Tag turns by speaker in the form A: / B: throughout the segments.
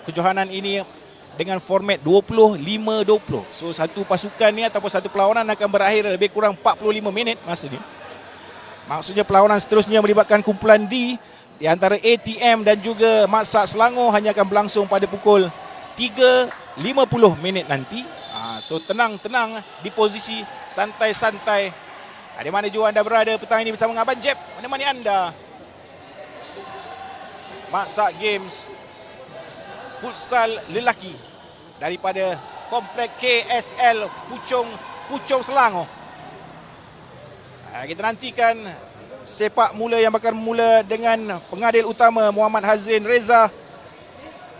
A: kejohanan ini dengan format 25-20. So satu pasukan ni ataupun satu perlawanan akan berakhir lebih kurang 45 minit masa ni. Maksudnya perlawanan seterusnya melibatkan kumpulan D di antara ATM dan juga Masak Selangor hanya akan berlangsung pada pukul 3.50 minit nanti. So tenang-tenang di posisi santai-santai. Di mana jua anda berada petang ini bersama dengan Abang Jeb menemani anda. Masak Games futsal lelaki daripada komplek KSL Puchong Selangor. Kita nantikan sepak mula yang bakal mula dengan pengadil utama Muhammad Hazrin Reza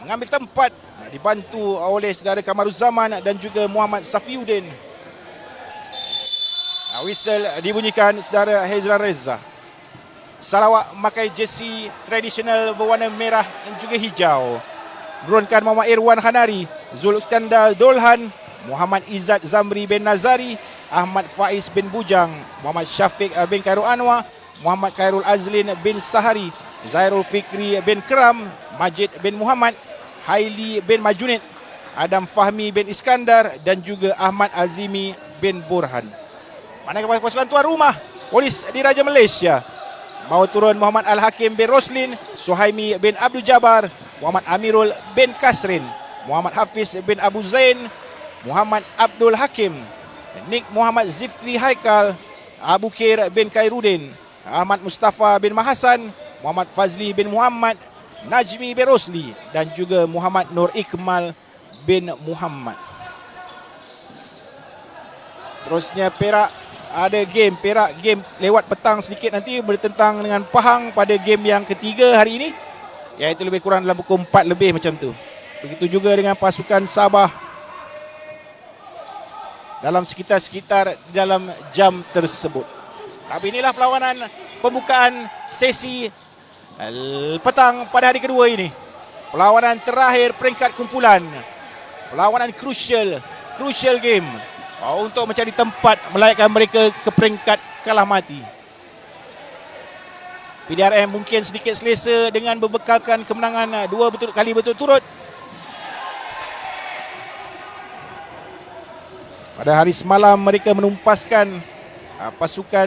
A: mengambil tempat dibantu oleh saudara Kamaruzaman dan juga Muhammad Safiuddin. Whistle dibunyikan saudara Hazrin Reza. Sarawak memakai jersey tradisional berwarna merah dan juga hijau. Menurunkan Muhammad Irwan Hanari, Zulkandar Dolhan, Muhammad Izzat Zamri bin Nazari, Ahmad Faiz bin Bujang, Muhammad Syafiq bin Khairul Anwar, Muhammad Khairul Azlin bin Sahari, Zairul Fikri bin Keram, Majid bin Muhammad, Haili bin Majunid, Adam Fahmi bin Iskandar dan juga Ahmad Azimi bin Burhan. Manakala pasukan tuan rumah Polis Diraja Malaysia bawa turun Muhammad Al-Hakim bin Roslin, Suhaimi bin Abdul Jabbar, Muhammad Amirul bin Kasrin, Muhammad Hafiz bin Abu Zain, Muhammad Abdul Hakim, Nik Muhammad Zifri Haikal, Abu Kir bin Khairuddin, Ahmad Mustafa bin Mahasan, Muhammad Fazli bin Muhammad, Najmi bin Rosli dan juga Muhammad Nur Ikmal bin Muhammad. Terusnya Perak ada game. Perak game lewat petang sedikit nanti bertentang dengan Pahang pada game yang ketiga hari ini, iaitu lebih kurang dalam pukul 4 lebih macam tu. Begitu juga dengan pasukan Sabah dalam sekitar dalam jam tersebut. Tapi inilah perlawanan pembukaan sesi petang pada hari kedua ini. Perlawanan terakhir peringkat kumpulan. Perlawanan crucial game untuk mencari tempat melayakkan mereka ke peringkat kalah mati. PDRM mungkin sedikit selesa dengan berbekalkan kemenangan 2 kali berturut-turut. Pada hari semalam mereka menumpaskan pasukan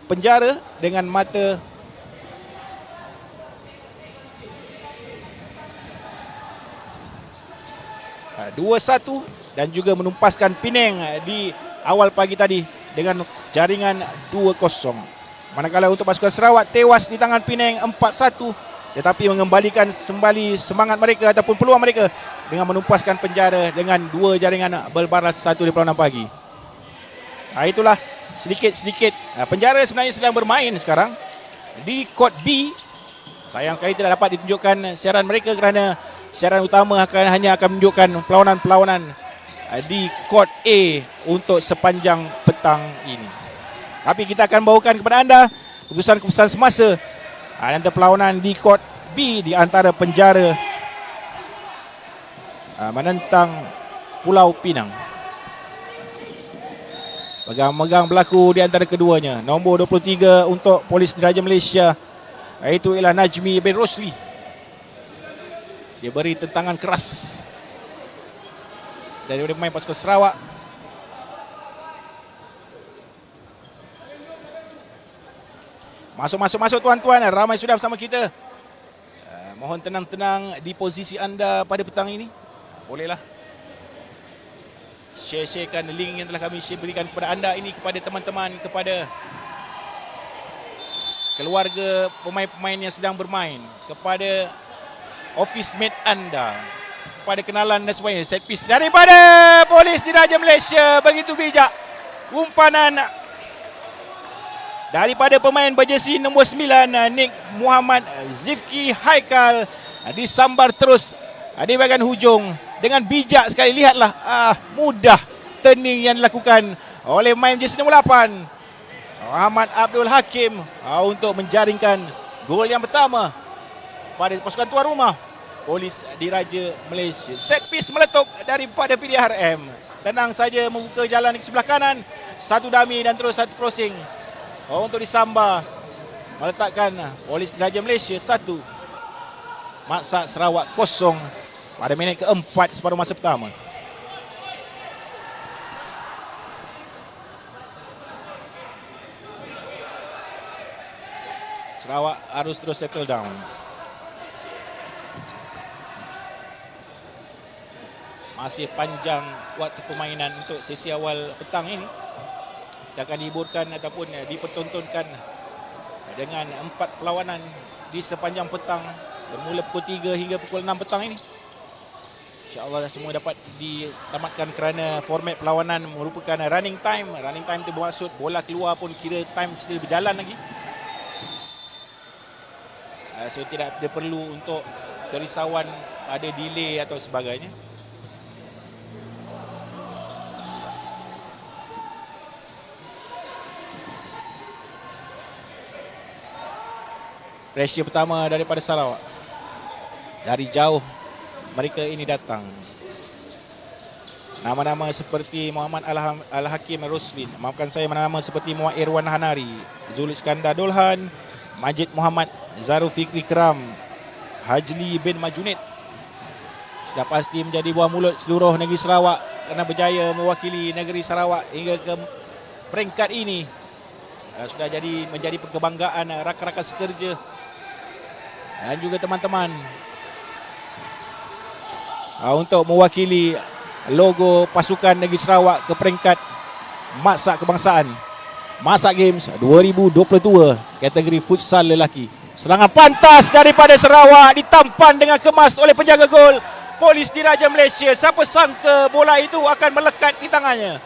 A: penjara dengan mata 2-1 dan juga menumpaskan Penang di awal pagi tadi dengan jaringan 2-0. Manakala untuk pasukan Sarawak tewas di tangan Penang 4-1, tetapi mengembalikan kembali semangat mereka ataupun peluang mereka dengan menumpaskan penjara dengan 2 jaringan berbalas 1 di perlawanan pagi. Itulah sedikit-sedikit penjara sebenarnya sedang bermain sekarang di Kod B. Sayang sekali tidak dapat ditunjukkan siaran mereka kerana siaran utama hanya akan menunjukkan perlawanan-perlawanan di Kod A untuk sepanjang petang ini. Tapi kita akan bawakan kepada anda keputusan-keputusan semasa antara perlawanan di Kod B di antara penjara menentang Pulau Pinang. Pegang-megang berlaku di antara keduanya. Nombor 23 untuk Polis Diraja Malaysia, iaitu ialah Najmi bin Rosli. Dia beri tentangan keras daripada pemain pasukan Sarawak. Masuk tuan-tuan, ramai sudah bersama kita. Mohon tenang-tenang di posisi anda pada petang ini. Bolehlah share-sharekan link yang telah kami berikan kepada anda ini, kepada teman-teman, kepada keluarga pemain-pemain yang sedang bermain, kepada office mate anda, kepada kenalan dan sebagainya. Set piece daripada Polis Diraja Malaysia, begitu bijak. Umpanan daripada pemain berjersey nombor 9 Nik Muhammad Zifki Haikal disambar terus di bahagian hujung dengan bijak sekali. Lihatlah mudah turning yang dilakukan oleh pemain jersey nombor 8 Muhammad Abdul Hakim untuk menjaringkan gol yang pertama pada pasukan tuan rumah Polis Diraja Malaysia. Set piece meletup daripada PDRM. Tenang saja membuka jalan ke sebelah kanan. Satu dummy dan terus satu crossing untuk disambar, meletakkan Polis Diraja Malaysia 1. Maksa Sarawak kosong pada minit keempat separuh masa pertama. Sarawak harus terus settle down. Masih panjang waktu permainan untuk sesi awal petang ini. Dia akan dihiburkan ataupun dipertontonkan dengan 4 perlawanan di sepanjang petang bermula pukul 3 hingga pukul 6 petang ini. InsyaAllah semua dapat ditamatkan kerana format perlawanan merupakan running time. Running time itu bermaksud bola keluar pun kira time still berjalan lagi. So tidak ada perlu untuk kerisauan ada delay atau sebagainya. Pressure pertama daripada Sarawak. Dari jauh mereka ini datang. Nama-nama seperti Muhammad Al-Hakim Roslin, maafkan saya, nama seperti Muhammad Irwan Hanari, Zul Iskandar Dolhan, Majid Muhammad, Zarul Fikri Keram, Hajli bin Majunid sudah pasti menjadi buah mulut seluruh negeri Sarawak kerana berjaya mewakili negeri Sarawak hingga ke peringkat ini. Sudah menjadi kebanggaan rakan-rakan sekerja dan juga teman-teman untuk mewakili logo pasukan negeri Sarawak ke peringkat Maksa Kebangsaan Maksa Games 2022 kategori futsal lelaki. Serangan pantas daripada Sarawak ditampan dengan kemas oleh penjaga gol Polis Diraja Malaysia. Siapa sangka bola itu akan melekat di tangannya.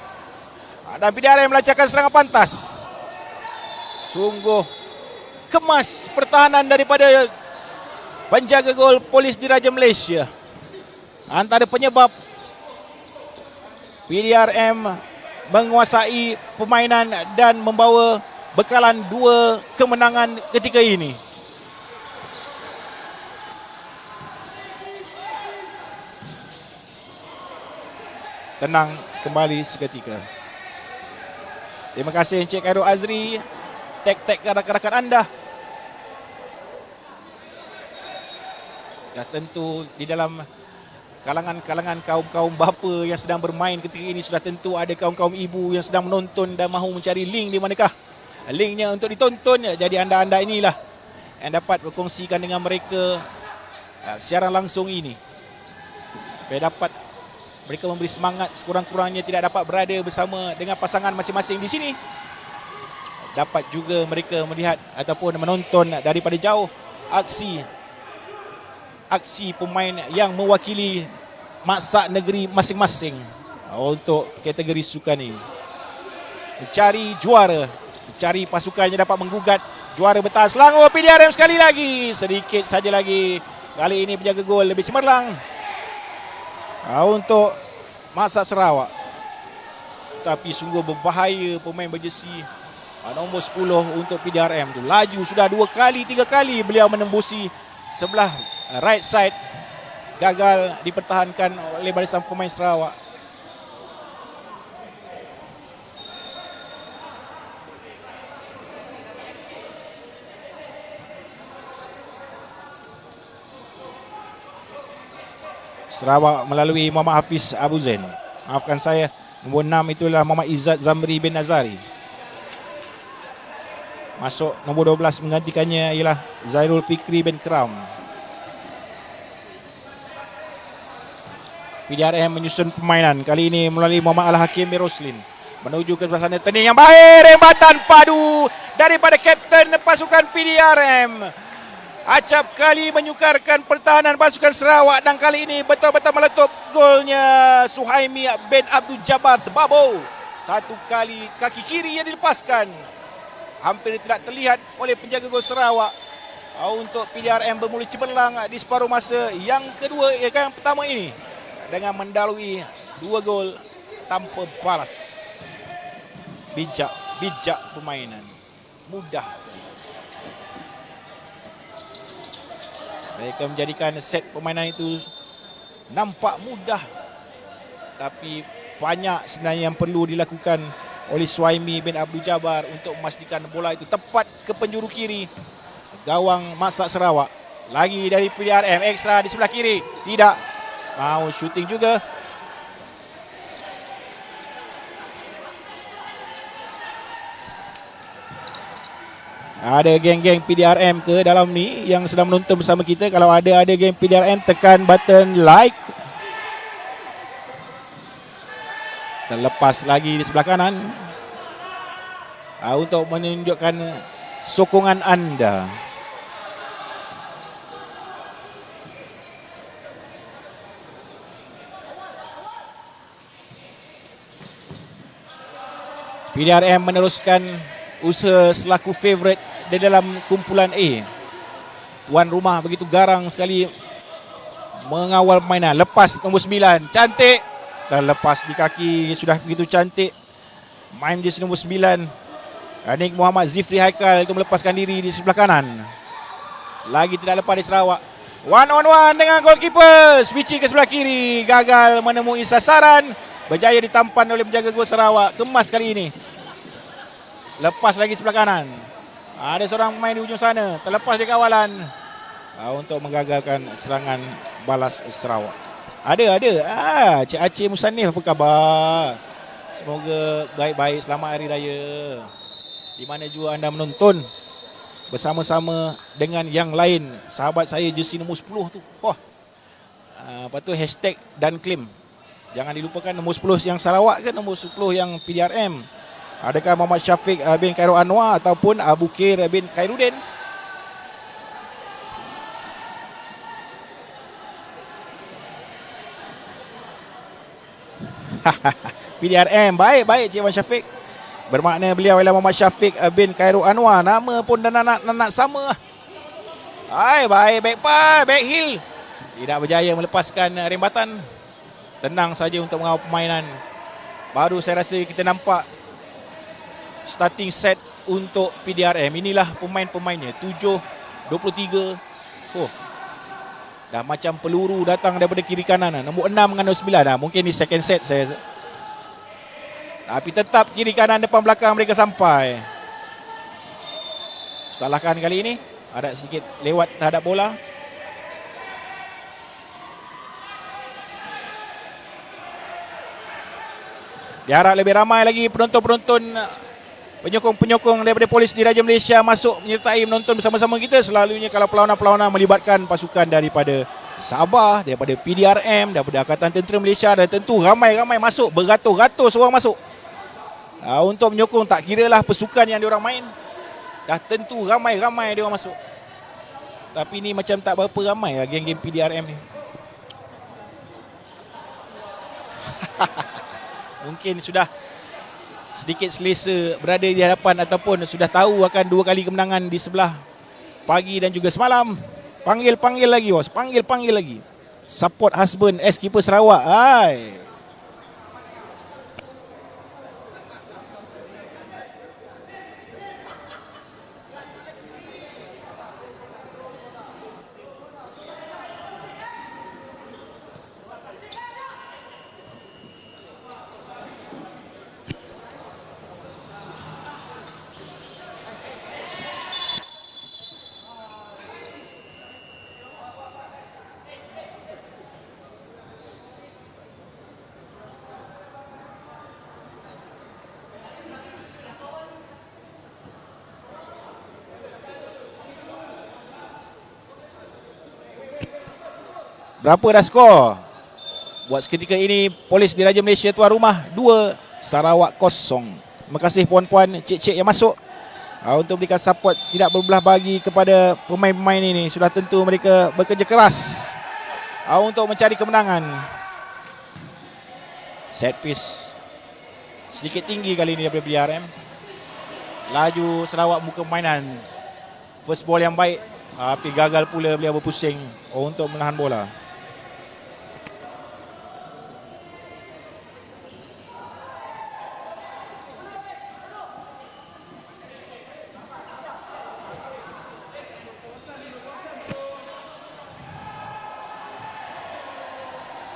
A: Dan PDRM melancarkan serangan pantas. Sungguh kemas pertahanan daripada penjaga gol Polis Diraja Malaysia. Antara penyebab PDRM menguasai permainan dan membawa bekalan 2 kemenangan ketika ini. Tenang kembali seketika. Terima kasih Encik Khairul Azri. Tek-tek rakan-rakan anda. Ya, tentu di dalam kalangan kaum-kaum bapa yang sedang bermain ketika ini sudah tentu ada kaum-kaum ibu yang sedang menonton dan mahu mencari link di manakah linknya untuk ditonton. Jadi anda-anda inilah yang dapat berkongsikan dengan mereka siaran langsung ini supaya dapat mereka memberi semangat sekurang-kurangnya tidak dapat berada bersama dengan pasangan masing-masing di sini. Dapat juga mereka melihat ataupun menonton daripada jauh aksi pemain yang mewakili maksa negeri masing-masing untuk kategori sukan ini. Mencari juara, mencari pasukan yang dapat menggugat juara bertahan. Selangor PDRM sekali lagi, sedikit saja lagi. Kali ini penjaga gol lebih cemerlang untuk Maksa Sarawak. Tapi sungguh berbahaya pemain berjesi nombor 10 untuk PDRM tu. Laju sudah 2 kali 3 kali beliau menembusi sebelah right side. Gagal dipertahankan oleh barisan pemain Sarawak. Sarawak melalui Muhammad Hafiz Abu Zain. Maafkan saya, nombor 6 itulah Muhammad Izzat Zamri bin Nazari. Masuk nombor 12 menggantikannya ialah Zairul Fikri bin Keram. PDRM menyusun permainan kali ini melalui Muhammad Al-Hakim Roslin. Menuju ke sebelah sana, turning yang baik, rembatan padu daripada kapten pasukan PDRM. Acap kali menyukarkan pertahanan pasukan Sarawak dan kali ini betul-betul meletup golnya Suhaimi bin Abdul Jabbar Tebabo. 1 kali kaki kiri yang dilepaskan. Hampir tidak terlihat oleh penjaga gol Sarawak. Untuk PDRM bermula cemerlang di separuh masa yang kedua, yang pertama ini dengan mendalui 2 gol tanpa balas. Bijak permainan. Mudah. Mereka menjadikan set permainan itu nampak mudah. Tapi banyak sebenarnya yang perlu dilakukan oleh Suhaimi bin Abdul Jabbar untuk memastikan bola itu tepat ke penjuru kiri gawang Maksa Sarawak. Lagi dari PDRM, ekstra di sebelah kiri. Tidak. Mau shooting juga. Ada geng-geng PDRM ke dalam ni yang sedang menonton bersama kita? Kalau ada geng PDRM, tekan button like. Terlepas lagi di sebelah kanan. Untuk menunjukkan sokongan anda. PDRM meneruskan usaha selaku favourite di dalam kumpulan A. Tuan rumah begitu garang sekali mengawal permainan. Lepas nombor 9, cantik. Terlepas di kaki, sudah begitu cantik. Main di nombor 9. Nik Muhammad Zifri Haikal itu melepaskan diri di sebelah kanan. Lagi tidak lepas di Sarawak. One on one dengan goalkeeper. Switching ke sebelah kiri. Gagal menemui sasaran. Berjaya ditampan oleh penjaga gol Sarawak. Kemas kali ini. Lepas lagi sebelah kanan. Ada seorang pemain di ujung sana. Terlepas di kawalan. Untuk menggagalkan serangan balas Sarawak. Ada. Cik Aceh Musannif, apa khabar? Semoga baik-baik. Selamat Hari Raya. Di mana juga anda menonton. Bersama-sama dengan yang lain. Sahabat saya jersey nombor 10 tu. Lepas tu hashtag dan claim. Jangan dilupakan nombor 10 yang Sarawak ke nombor 10 yang PDRM. Adakah Muhammad Syafiq bin Khairul Anwar ataupun Abu Khair bin Khairuddin? PDRM, baik Cik Wan Syafiq. Bermakna beliau ialah Muhammad Syafiq bin Khairul Anwar. Nama pun dan nak sama. Baik heel. Tidak berjaya melepaskan rembatan. Tenang saja untuk mengawal permainan. Baru saya rasa kita nampak starting set untuk PDRM. Inilah pemain-pemainnya. 7-23. Dah macam peluru datang daripada kiri kanan. Nombor 6 dengan nombor 9. Mungkin di second set saya. Tapi tetap kiri kanan depan belakang mereka sampai. Salahkan kali ini. Ada sedikit lewat terhadap bola. Diharap lebih ramai lagi penonton-penonton, penyokong-penyokong daripada Polis Diraja Malaysia masuk menyertai menonton bersama-sama kita. Selalunya kalau pelawak-pelawak melibatkan pasukan daripada Sabah, daripada PDRM, daripada Angkatan Tentera Malaysia, dan tentu ramai-ramai masuk, beratus-ratus orang masuk. Untuk menyokong, tak kira lah pasukan yang diorang main. Dah tentu ramai-ramai diorang masuk. Tapi ni macam tak berapa ramai lah geng-geng PDRM ni. Mungkin sudah sedikit selesa berada di hadapan ataupun sudah tahu akan 2 kali kemenangan di sebelah pagi dan juga semalam. Panggil lagi bos, panggil lagi. Support husband ex-keeper Sarawak. Berapa dah skor? Buat seketika ini Polis Diraja Malaysia tuan rumah 2, Sarawak 0. Terima kasih puan-puan, cik-cik yang masuk untuk berikan support tidak berbelah bagi kepada pemain-pemain ini. Sudah tentu mereka bekerja keras untuk mencari kemenangan. Set piece sedikit tinggi kali ini daripada PDRM. Laju Sarawak muka permainan. First ball yang baik, tapi gagal pula beliau berpusing untuk menahan bola.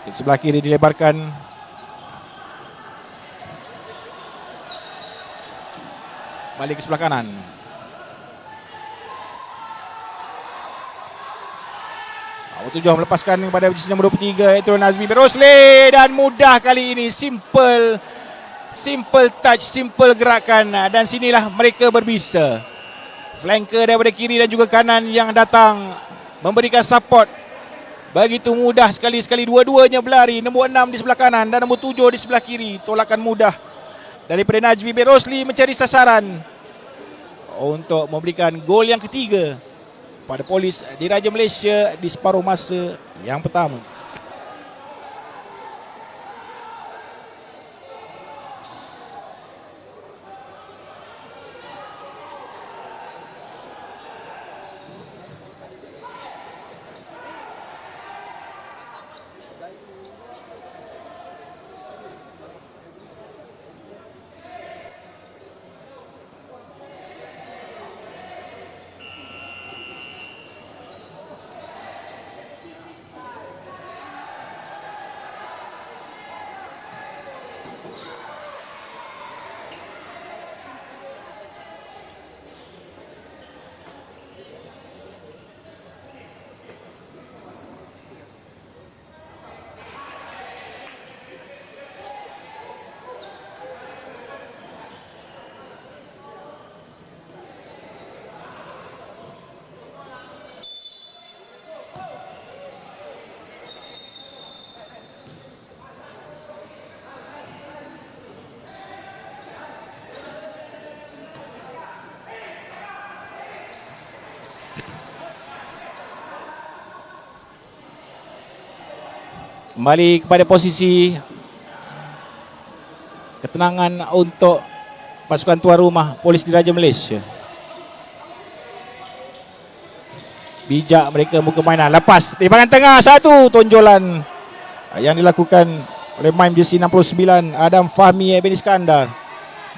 A: Di sebelah kiri dilebarkan. Balik ke sebelah kanan. Nombor 7 melepaskan kepada jersey nombor 23 iaitu Nazmi bin Rosli, dan mudah kali ini, simple touch, simple gerakan, dan sinilah mereka berbisa. Flanker daripada kiri dan juga kanan yang datang memberikan support. Begitu mudah sekali dua-duanya berlari. Nombor 6 di sebelah kanan dan nombor 7 di sebelah kiri. Tolakan mudah daripada Najmi bin Rosli mencari sasaran untuk memberikan gol yang ketiga pada Polis Diraja Malaysia di separuh masa yang pertama. Kembali kepada posisi ketenangan untuk pasukan tuan rumah Polis Diraja Malaysia. Bijak mereka muka mainan. Lepas timbangan tengah, satu tonjolan yang dilakukan oleh main jersey 69 Adam Fahmi bin Iskandar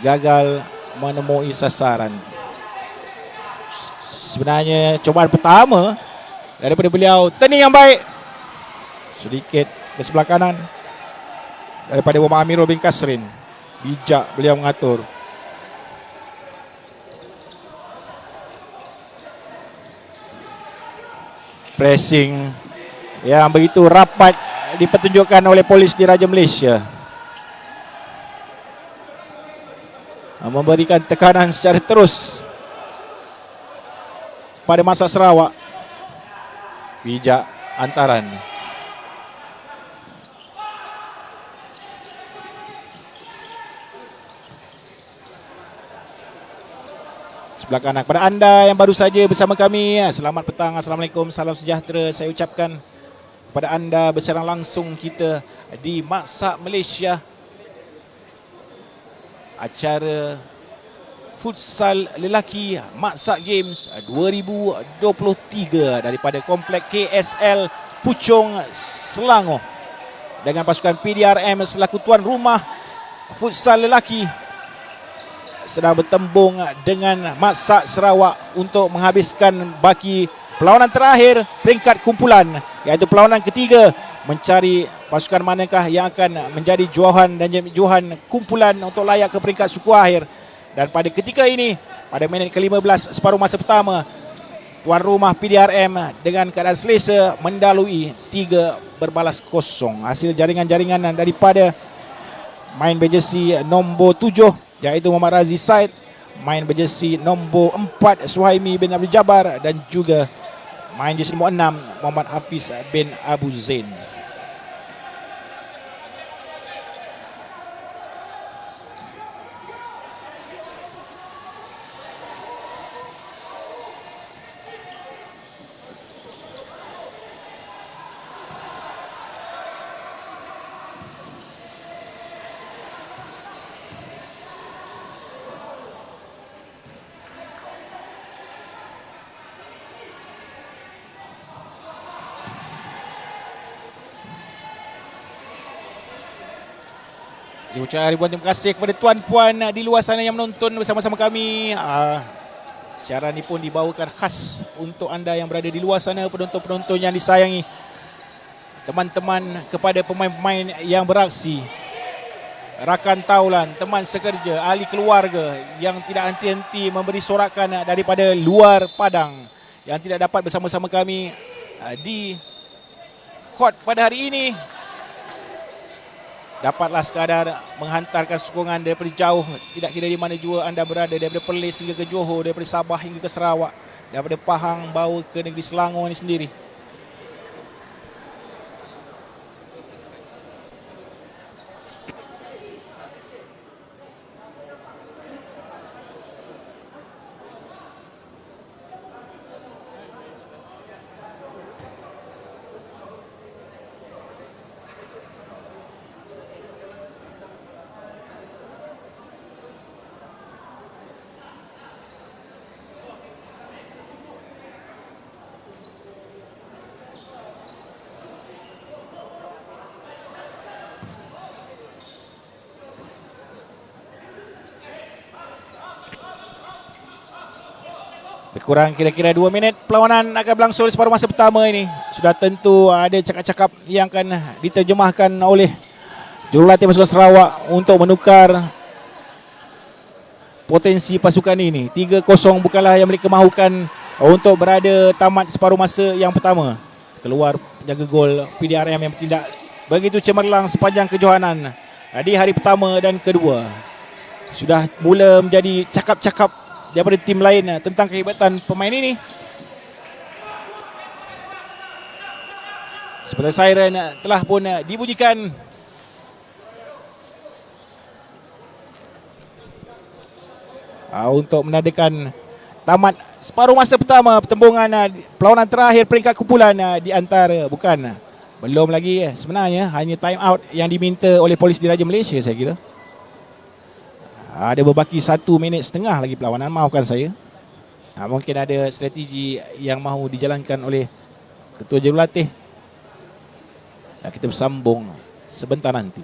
A: gagal menemui sasaran. Sebenarnya cobaan pertama daripada beliau. Turning yang baik sedikit ke sebelah kanan daripada Muhammad Amirul bin Kasrin. Bijak beliau mengatur. Pressing yang begitu rapat dipertunjukkan oleh Polis Diraja Malaysia, memberikan tekanan secara terus pada masa Sarawak. Bijak antaran. Sebelah kanan kepada anda yang baru saja bersama kami, selamat petang, assalamualaikum, salam sejahtera saya ucapkan kepada anda. Bersiaran langsung kita di Maksa Malaysia, acara futsal lelaki Maksa Games 2023 daripada Komplek KSL Puchong, Selangor, dengan pasukan PDRM selaku tuan rumah futsal lelaki sedang bertembung dengan Maksa Sarawak untuk menghabiskan baki perlawanan terakhir peringkat kumpulan, iaitu perlawanan ketiga mencari pasukan manakah yang akan menjadi juahan dan juahan kumpulan untuk layak ke peringkat suku akhir. Dan pada ketika ini, pada minit ke-15 separuh masa pertama, tuan rumah PDRM dengan keadaan selesa mendalui 3-0. Hasil jaringan-jaringan daripada main berjersey nombor 7 iaitu Muhammad Razi Said, main berjersey nombor 4 Suhaimi bin Abdul Jabbar, dan juga main jersey nombor 6 Muhammad Hafiz bin Abu Zain. Ucapkan ribuan terima kasih kepada tuan-puan di luar sana yang menonton bersama-sama kami. Siaran ini pun dibawakan khas untuk anda yang berada di luar sana, penonton-penonton yang disayangi, teman-teman, kepada pemain-pemain yang beraksi, rakan taulan, teman sekerja, ahli keluarga yang tidak henti-henti memberi sorakan daripada luar padang, yang tidak dapat bersama-sama kami di court pada hari ini. Dapatlah sekadar menghantarkan sokongan daripada jauh, tidak kira di mana jua anda berada, daripada Perlis hingga ke Johor, daripada Sabah hingga ke Sarawak, daripada Pahang bawa ke negeri Selangor ini sendiri. Kurang kira-kira 2 minit perlawanan akan berlangsung di separuh masa pertama ini. Sudah tentu ada cakap-cakap yang akan diterjemahkan oleh jurulatih pasukan Sarawak untuk menukar potensi pasukan ini. 3-0 bukanlah yang mereka mahukan untuk berada tamat separuh masa yang pertama. Keluar jaga gol PDRM yang tidak begitu cemerlang sepanjang kejohanan di hari pertama dan kedua. Sudah mula menjadi cakap-cakap daripada tim lain tentang kehebatan pemain ini. Seperti siren telah pun dibunyikan. Untuk menandakan tamat separuh masa pertama pertembungan perlawanan terakhir peringkat kumpulan di antara, bukan, belum lagi sebenarnya, hanya time out yang diminta oleh Polis Diraja Malaysia saya kira. Ada berbaki 1 minit setengah lagi perlawanan, maafkan saya. Mungkin ada strategi yang mahu dijalankan oleh ketua jurulatih. Kita bersambung sebentar nanti.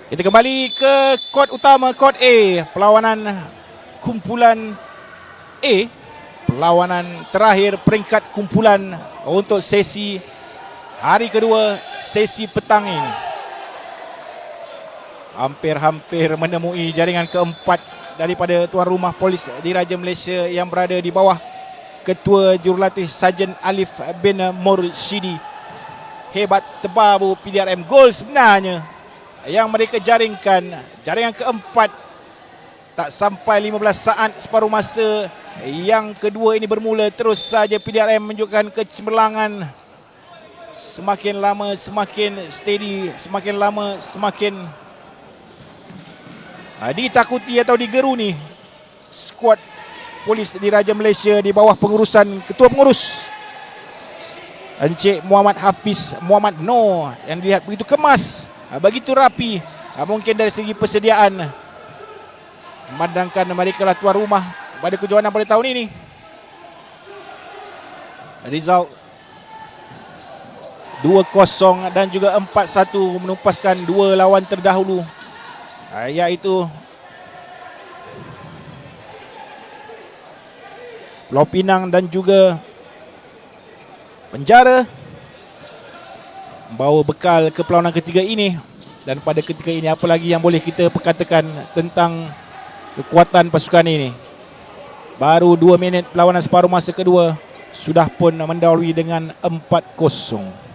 A: Kita kembali ke kod utama, kod A. Perlawanan kumpulan A. Perlawanan terakhir peringkat kumpulan untuk sesi hari kedua, sesi petang ini. Hampir-hampir menemui jaringan keempat daripada tuan rumah Polis Diraja Malaysia yang berada di bawah Ketua Jurulatih Sarjan Alif bin Mursyidi. Hebat tebabu PDRM. Gol sebenarnya yang mereka jaringkan, jaringan keempat. Tak sampai 15 saat separuh masa yang kedua ini bermula, terus saja PDRM menunjukkan kecemerlangan. Semakin lama semakin steady, semakin lama semakin ditakuti atau digeruni skuad Polis Diraja Malaysia di bawah pengurusan Ketua Pengurus Encik Muhammad Hafiz Muhammad Noor, yang dilihat begitu kemas, begitu rapi. Mungkin dari segi persediaan memandangkan mereka lah tuan rumah pada kejohanan pada tahun ini. Result 2-0 dan juga 4-1 menumpaskan dua lawan terdahulu, iaitu Pulau Pinang dan juga Penjara, membawa bekal ke perlawanan ketiga ini. Dan pada ketika ini, apa lagi yang boleh kita perkatakan tentang kekuatan pasukan ini? Baru 2 minit perlawanan separuh masa kedua, sudah pun mendahului dengan 4-0.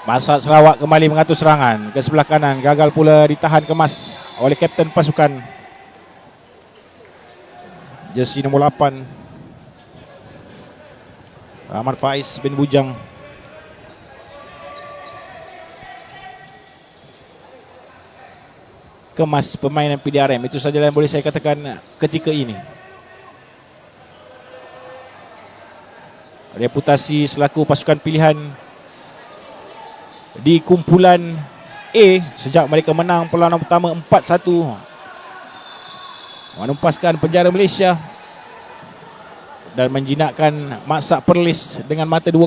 A: Masad Sarawak kembali mengatur serangan ke sebelah kanan. Gagal pula ditahan kemas oleh kapten pasukan, jersey nombor 8, Ahmad Faiz bin Bujang. Kemas permainan PDRM, itu saja yang boleh saya katakan ketika ini. Reputasi selaku pasukan pilihan di kumpulan A sejak mereka menang perlawanan pertama 4-1, menumpaskan Penjara Malaysia dan menjinakkan Maksak Perlis dengan mata 2-0,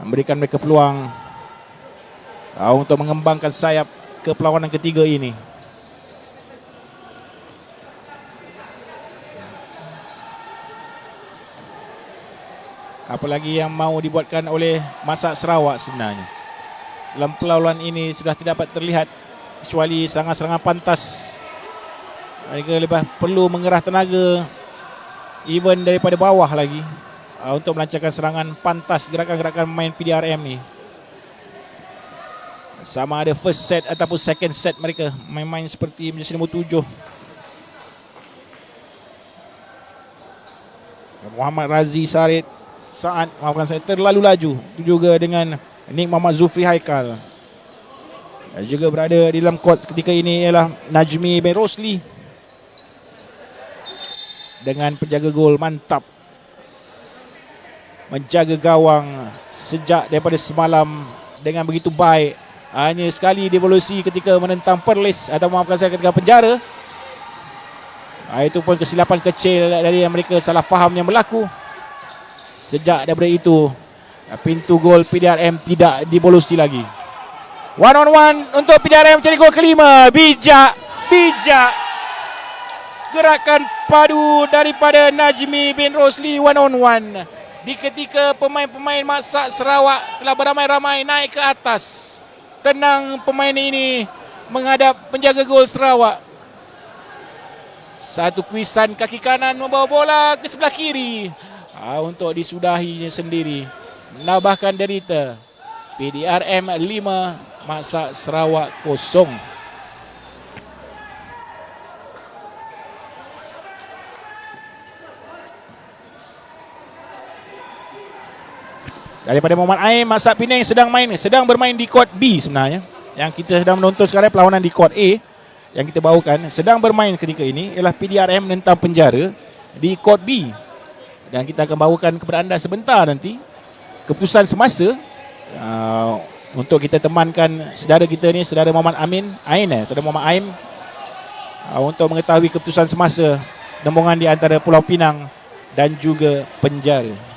A: memberikan mereka peluang untuk mengembangkan sayap ke perlawanan ketiga ini. Apalagi yang mau dibuatkan oleh Masad Sarawak sebenarnya. Dalam perlawanan ini sudah tidak dapat terlihat kecuali serangan-serangan pantas. Mereka lebih perlu mengerah tenaga even daripada bawah lagi untuk melancarkan serangan pantas, gerakan-gerakan pemain PDRM ni. Sama ada first set ataupun second set, mereka main-main seperti jersey nombor 7. Muhammad Razi Saad, maafkan saya, terlalu laju. Itu juga dengan Nik Muhammad Zulfi Haikal. Dan juga berada di dalam court ketika ini ialah Najmi bin Rosli dengan penjaga gol mantap, menjaga gawang sejak daripada semalam dengan begitu baik. Hanya sekali devolusi ketika menentang Perlis, atau maafkan saya, ketika Penjara. Itu pun kesilapan kecil dari yang mereka salah faham yang berlaku. Sejak daripada itu, pintu gol PDRM tidak dibolusi lagi. 1-on-1 untuk PDRM mencari gol kelima. Bijak gerakan padu daripada Najmi bin Rosli, 1-on-1. Di ketika pemain-pemain Maksak Sarawak telah beramai-ramai naik ke atas, tenang pemain ini menghadap penjaga gol Sarawak. Satu kuisan kaki kanan membawa bola ke sebelah kiri untuk disudahinya sendiri. menambahkan derita. PDRM 5, Masak Sarawak 0. Daripada Muhammad Aim, Masak Penang sedang bermain di court B sebenarnya. Yang kita sedang menonton sekarang perlawanan di court A yang kita bawakan. Sedang bermain ketika ini ialah PDRM menentang Penjara di court B. Dan kita akan bawakan kepada anda sebentar nanti keputusan semasa untuk kita temankan saudara kita ni, saudara Muhammad saudara Muhammad Aim, untuk mengetahui keputusan semasa tembungan di antara Pulau Pinang dan juga Penjara.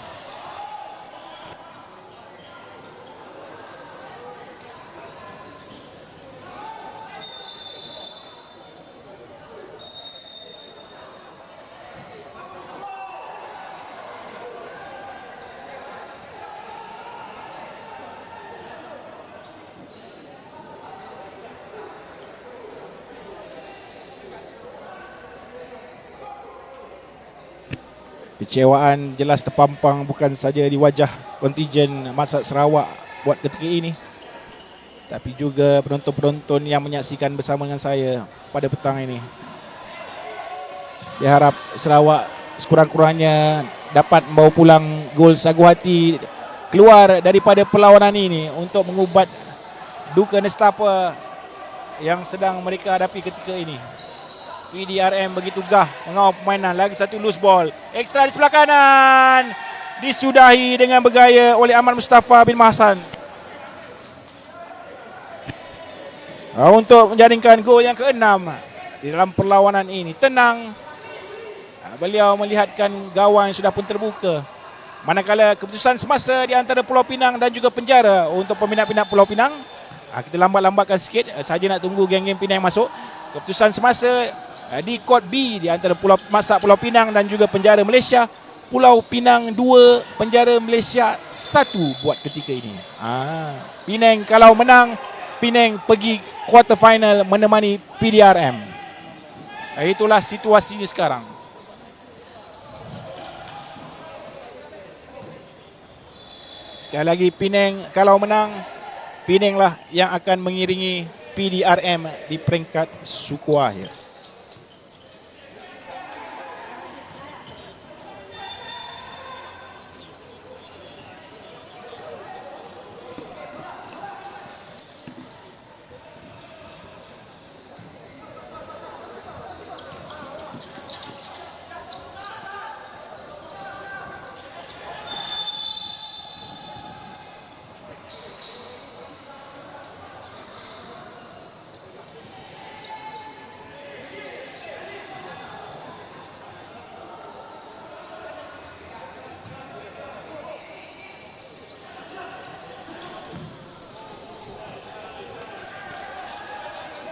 A: Kecewaan jelas terpampang bukan saja di wajah kontijen Masak Sarawak buat ketika ini, tapi juga penonton-penonton yang menyaksikan bersama dengan saya pada petang ini. Diharap Sarawak sekurang-kurangnya dapat membawa pulang gol sagu hati keluar daripada perlawanan ini untuk mengubat duka nestapa yang sedang mereka hadapi ketika ini. PDRM begitu gah mengawal permainan. Lagi satu loose ball, ekstra di sebelah kanan, disudahi dengan bergaya oleh Ahmad Mustafa bin Mahsan untuk menjaringkan gol yang ke-6 di dalam perlawanan ini. Tenang, beliau melihatkan gawang yang sudah pun terbuka. Manakala keputusan semasa di antara Pulau Pinang dan juga Penjara untuk peminat-peminat Pulau Pinang, kita lambat-lambatkan sikit saja nak tunggu geng-geng Penang masuk. Keputusan semasa di court B di antara Masak Pulau Pinang dan juga Penjara Malaysia. Pulau Pinang 2, Penjara Malaysia 1 buat ketika ini. Penang kalau menang, Penang pergi quarter final menemani PDRM. Itulah situasinya sekarang. Sekali lagi, Penang kalau menang, Penang lah yang akan mengiringi PDRM di peringkat suku akhir.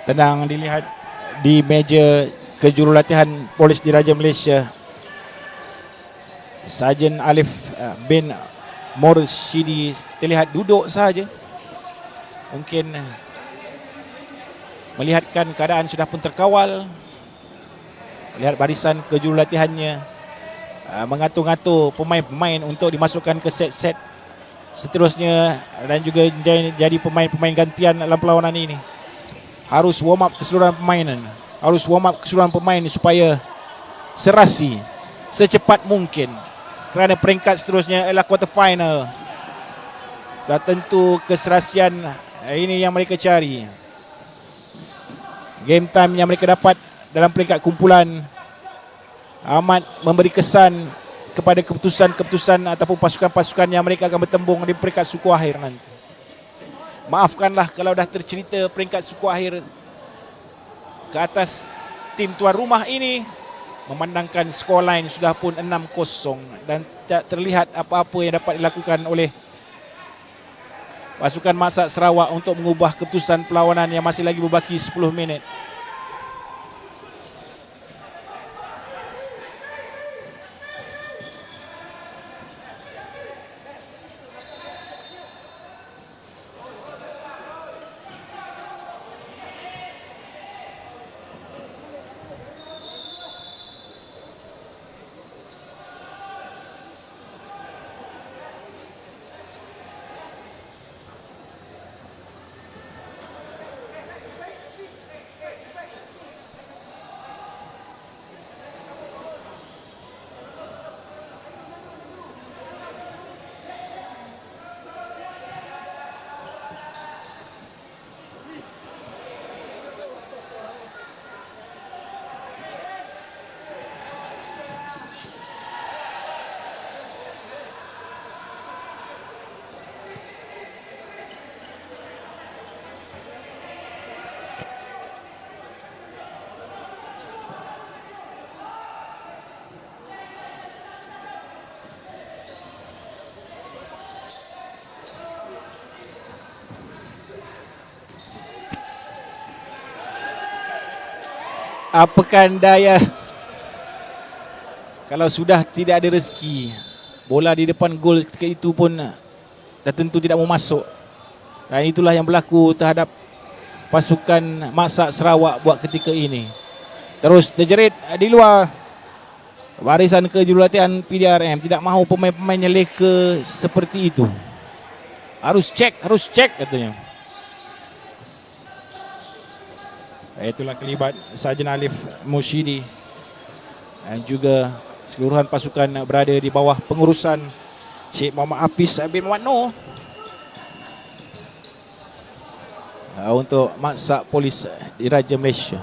A: Tenang dilihat di meja kejurulatihan Polis Diraja Malaysia, Sarjan Alif bin Morshidi terlihat duduk saja. Mungkin melihatkan keadaan sudah pun terkawal. Lihat barisan kejurulatihannya mengatur-ngatur pemain-pemain untuk dimasukkan ke set-set seterusnya dan juga jadi pemain-pemain gantian dalam perlawanan ini. Harus warm up keseluruhan permainan, harus warm up keseluruhan pemain supaya serasi secepat mungkin, kerana peringkat seterusnya adalah quarter final. Dah tentu keserasian ini yang mereka cari. Game time yang mereka dapat dalam peringkat kumpulan amat memberi kesan kepada keputusan-keputusan ataupun pasukan-pasukan yang mereka akan bertembung di peringkat suku akhir nanti. Maafkanlah kalau dah tercerita peringkat suku akhir ke atas tim tuan rumah ini, memandangkan scoreline sudah pun 6-0 dan tak terlihat apa-apa yang dapat dilakukan oleh pasukan Masak Sarawak untuk mengubah keputusan perlawanan yang masih lagi berbaki 10 minit. apakan daya, kalau sudah tidak ada rezeki, bola di depan gol ketika itu pun dah tentu tidak mau masuk. Dan itulah yang berlaku terhadap pasukan Masak Sarawak buat ketika ini. Terus terjerit di luar barisan kejurulatihan PDRM. Tidak mahu pemain-pemainnya leka seperti itu. Harus cek katanya. Itulah kelibat Sarjan Alif Musyidi dan juga seluruhan pasukan berada di bawah pengurusan Syed Muhammad Hafiz bin Muhammad Noor untuk Maksak Polis Diraja Malaysia.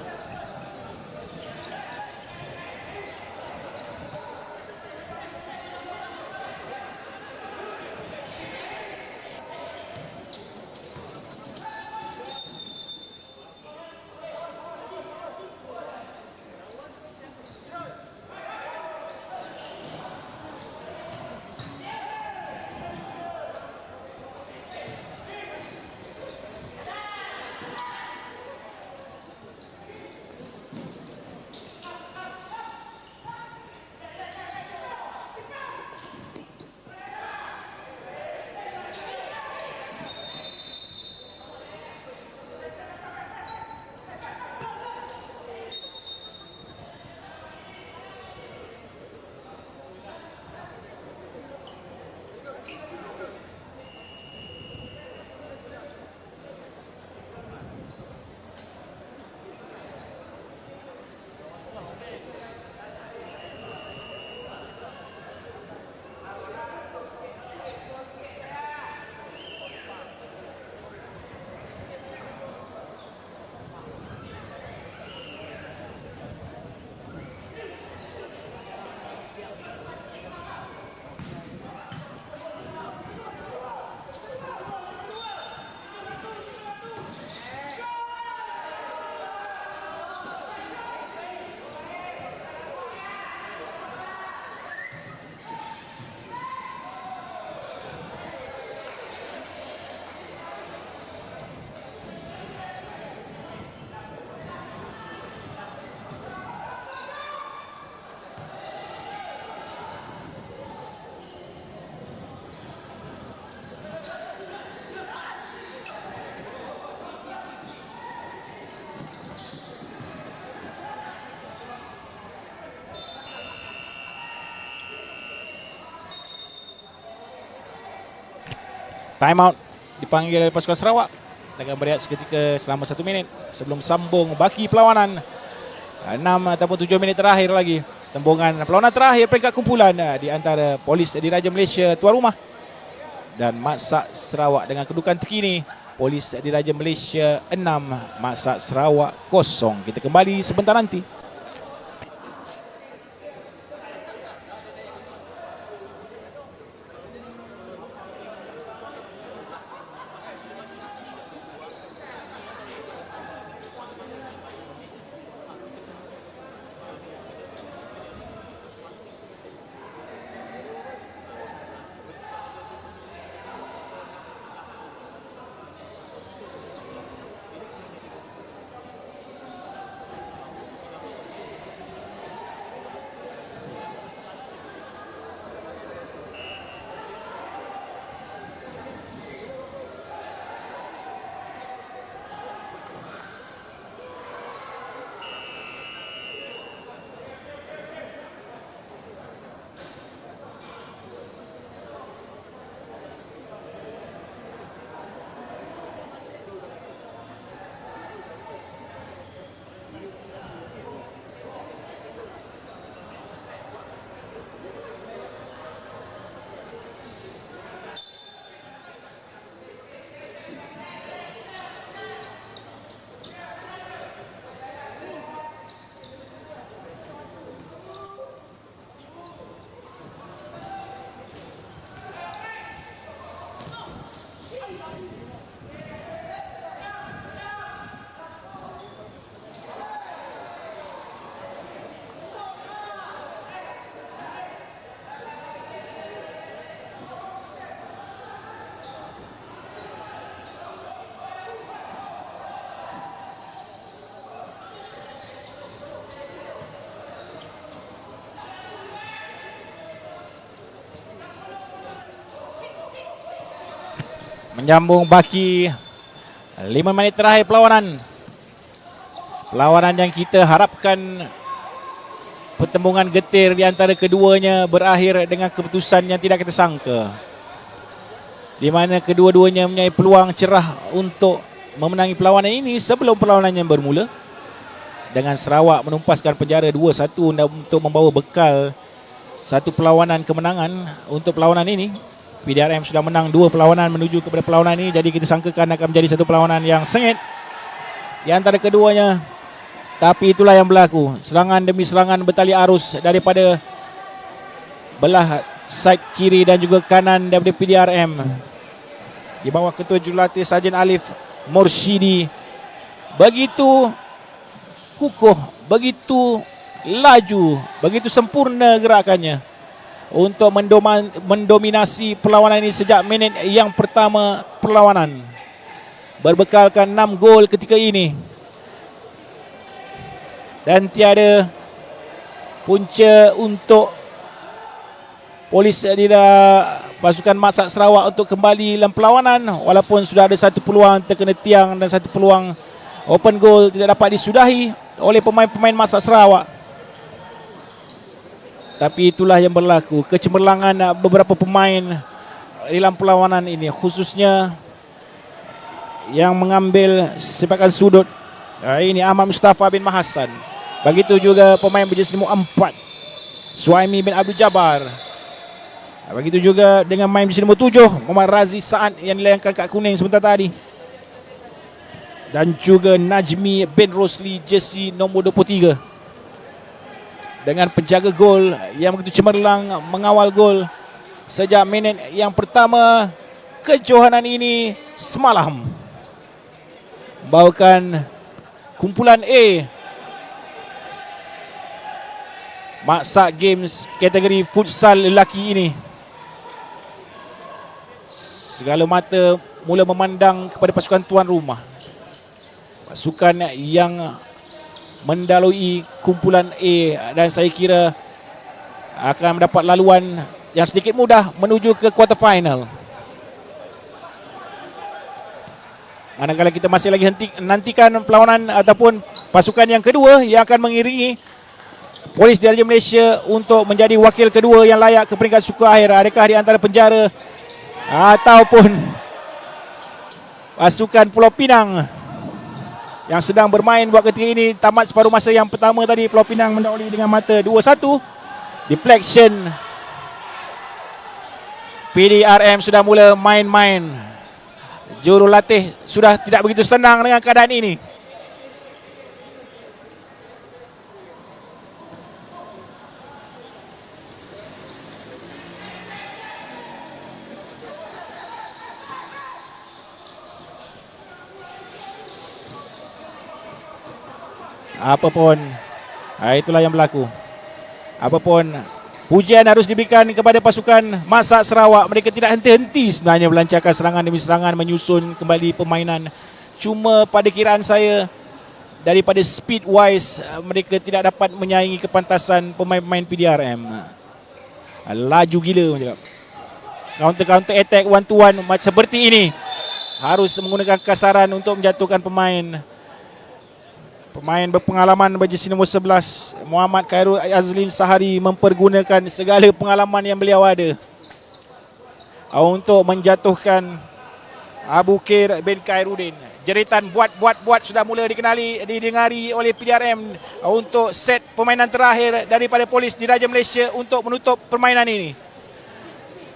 A: Time out dipanggil oleh pasukan Sarawak. Akan berehat seketika selama 1 minit sebelum sambung baki perlawanan. 6 ataupun 7 minit terakhir lagi. Tembungan perlawanan terakhir peringkat kumpulan di antara Polis Diraja Malaysia tuan rumah dan Maksak Sarawak dengan kedudukan terkini Polis Diraja Malaysia 6, Maksak Sarawak 0. Kita kembali sebentar nanti. Menyambung baki 5 minit terakhir perlawanan. Perlawanan yang kita harapkan pertembungan getir di antara keduanya berakhir dengan keputusan yang tidak kita sangka, di mana kedua-duanya mempunyai peluang cerah untuk memenangi perlawanan ini sebelum perlawanan yang bermula, dengan Sarawak menumpaskan penjara 2-1 untuk membawa bekal satu perlawanan kemenangan untuk perlawanan ini. PDRM sudah menang 2 perlawanan menuju kepada perlawanan ini, jadi kita sangkakan akan menjadi satu perlawanan yang sengit di antara keduanya. Tapi itulah yang berlaku, serangan demi serangan bertali arus daripada belah side kiri dan juga kanan daripada PDRM di bawah ketua jurulatih Sarjan Alif Mursyidi. Begitu kukuh, begitu laju, begitu sempurna gerakannya untuk mendominasi perlawanan ini sejak minit yang pertama perlawanan, berbekalkan 6 gol ketika ini. Dan tiada punca untuk Polis pasukan Masak Sarawak untuk kembali dalam perlawanan, walaupun sudah ada satu peluang terkena tiang dan satu peluang open goal tidak dapat disudahi oleh pemain-pemain Masak Sarawak. Tapi itulah yang berlaku, kecemerlangan beberapa pemain dalam perlawanan ini, khususnya yang mengambil sepakan sudut. Ini Ahmad Mustafa bin Mahasan. Begitu juga pemain berjersey nombor 4 Suhaimi bin Abdul Jabbar. Begitu juga dengan main berjersey nombor 7 Muhammad Razi Saad yang dilayangkan kad kuning sebentar tadi. Dan juga Najmi bin Rosli jersey nombor 23. Dengan penjaga gol yang begitu cemerlang mengawal gol sejak minit yang pertama kejohanan ini semalam. Bawakan kumpulan A Maksak Games kategori futsal lelaki ini. Segala mata mula memandang kepada pasukan tuan rumah, pasukan yang mendalui kumpulan A, dan saya kira akan mendapat laluan yang sedikit mudah menuju ke quarter final. Manakala kita masih lagi nantikan perlawanan ataupun pasukan yang kedua yang akan mengiringi Polis Diraja Malaysia untuk menjadi wakil kedua yang layak ke peringkat suku akhir. Adakah di antara penjara ataupun pasukan Pulau Pinang yang sedang bermain buat ketika ini? Tamat separuh masa yang pertama tadi, Pulau Pinang mendahului dengan mata 2-1. Deflection. PDRM sudah mula main-main. Jurulatih sudah tidak begitu senang dengan keadaan ini. Apapun, itulah yang berlaku. Apapun, pujian harus diberikan kepada pasukan Masak Sarawak. Mereka tidak henti-henti sebenarnya melancarkan serangan demi serangan, menyusun kembali permainan. Cuma pada kiraan saya, daripada speed wise, mereka tidak dapat menyaingi kepantasan pemain-pemain PDRM. Laju gila macam. Counter attack one to one macam seperti ini, harus menggunakan kasaran untuk menjatuhkan pemain berpengalaman berjersey nombor 11 Muhammad Khairul Azlin Sahari mempergunakan segala pengalaman yang beliau ada untuk menjatuhkan Abu Khair bin Khairuddin. Jeritan buat sudah mula didengari oleh PDRM untuk set permainan terakhir daripada Polis Diraja Malaysia untuk menutup permainan ini.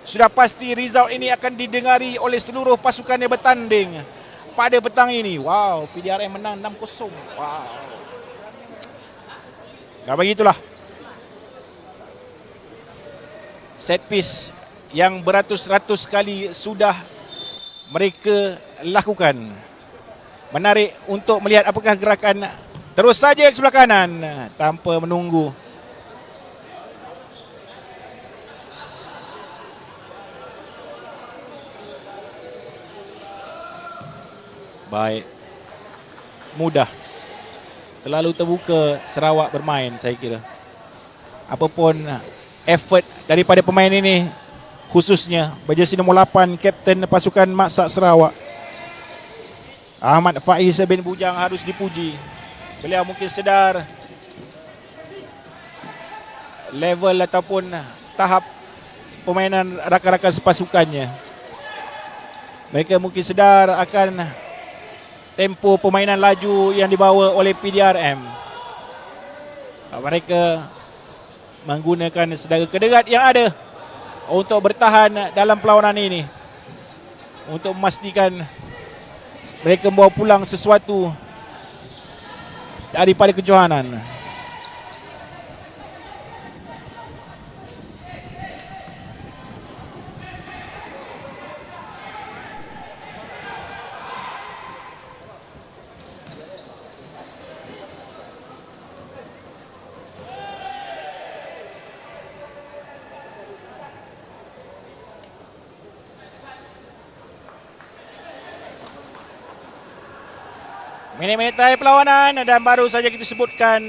A: Sudah pasti result ini akan didengari oleh seluruh pasukan yang bertanding pada petang ini. Wow, PDRM menang 6-0. Wow. Nah, begitulah. Set piece yang beratus-ratus kali sudah mereka lakukan. Menarik untuk melihat apakah gerakan. Terus saja ke sebelah kanan tanpa menunggu. Baik, mudah, terlalu terbuka Sarawak bermain. Saya kira apapun effort daripada pemain ini khususnya berjersey nombor 8 Kapten pasukan Maksak Sarawak Ahmad Faiz bin Bujang harus dipuji. Beliau mungkin sedar level ataupun tahap permainan rakan-rakan sepasukannya. Mereka mungkin sedar akan tempo permainan laju yang dibawa oleh PDRM. Mereka menggunakan segala kederat yang ada untuk bertahan dalam perlawanan ini, untuk memastikan mereka membawa pulang sesuatu daripada kejohanan. Minit-minit terakhir perlawanan dan baru saja kita sebutkan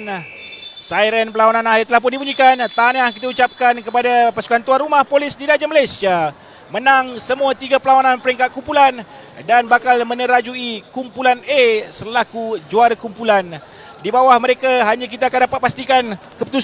A: siren perlawanan akhir telah pun dibunyikan. Tahniah kita ucapkan kepada pasukan tuan rumah Polis Diraja Malaysia, menang semua 3 perlawanan peringkat kumpulan dan bakal menerajui kumpulan A selaku juara kumpulan. Di bawah mereka hanya kita akan dapat pastikan keputusan